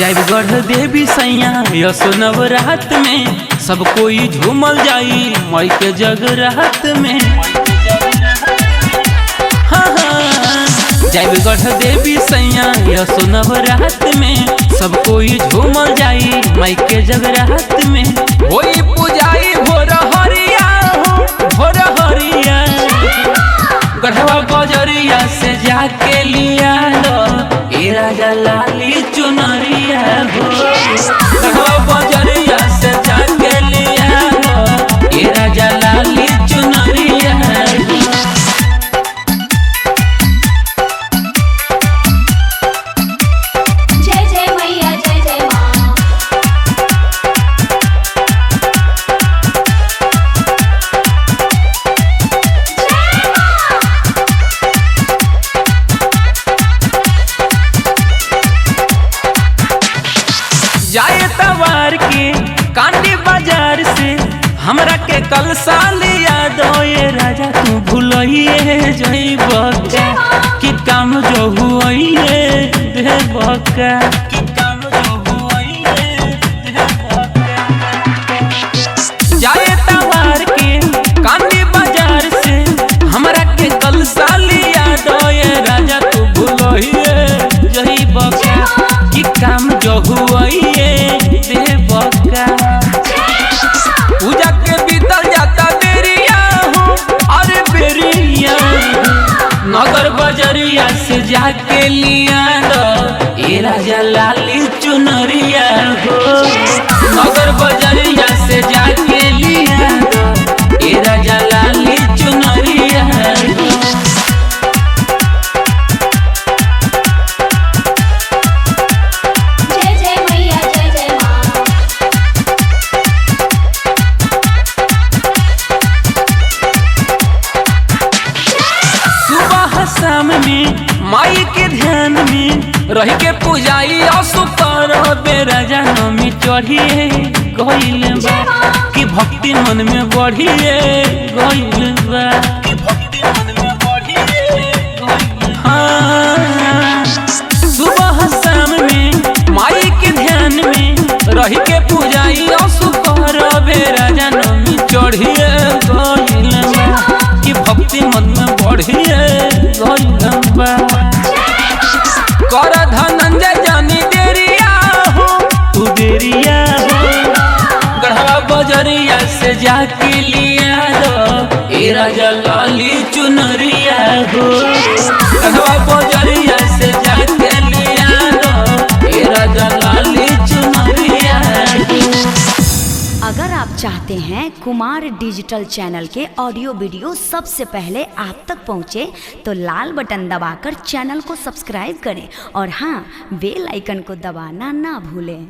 जयगढ़ देवी सैया यसो नवरात में सब कोई झूमल जाई मई के जगरात में। जयगढ़ देवी सैया यसो नवरात में सब कोई झूमल जाई मई के जगरात में। होई पूजाई भोर हरिया हो भोर हरिया गढ़वा बजरिया से जाके लिया लो ए राजा लाली चुनरिया हो। गढ़वा बजरिया से जाके लिया लो ए राजा लाली चुनरिया हो। जय जय मैया जय जय माँ। जाए तवार के कांडी बाजार से हमरा के कल साल याद ये राजा तू भूलिए जइब कि काम जो हुइए देव का कि काम जो हुइए देव का। जाए तवार के कांडी बाजार से हमरा के कल साल याद ये राजा तू भूलिए जइब कि काम जो हुइए देव का। पूजा के बीतल जाता बेरिया हो अरे बेरिया नगर बजरिया से जाके लिया लो ए राजा लाली चुनरिया हो। नगर बजरिया से जाके लिया लो ए राजा लाली चुनरिया हो। जय जय मैया जय जय माँ। सुबह शाम में माई के ध्यान में रह के पूजाई असु करबे राजा नमी चढ़िए गइल बा कि भक्ति मन में बढ़िए गइल बा कि भक्ति मन में बढ़िए गइल। हाँ सुबह शाम में माई के ध्यान में रह के पूजाई असु करबे राजा नमी चढ़िए गइल बा कि भक्ति मन में बढ़िए गइल बा। कर धनंजय जानी देरिया हो तू देरिया हो। गढ़वा बजरिया से जाके लिया लो ए राजा लाली चुनरिया हो। गढ़वा बजरिया से जाके लिया लो ए राजा लाली चुनरिया हो। अगर आप चाहते हैं कुमार डिजिटल चैनल के ऑडियो वीडियो सबसे पहले आप तक पहुंचे तो लाल बटन दबाकर चैनल को सब्सक्राइब करें और हाँ बेल आइकन को दबाना ना भूलें।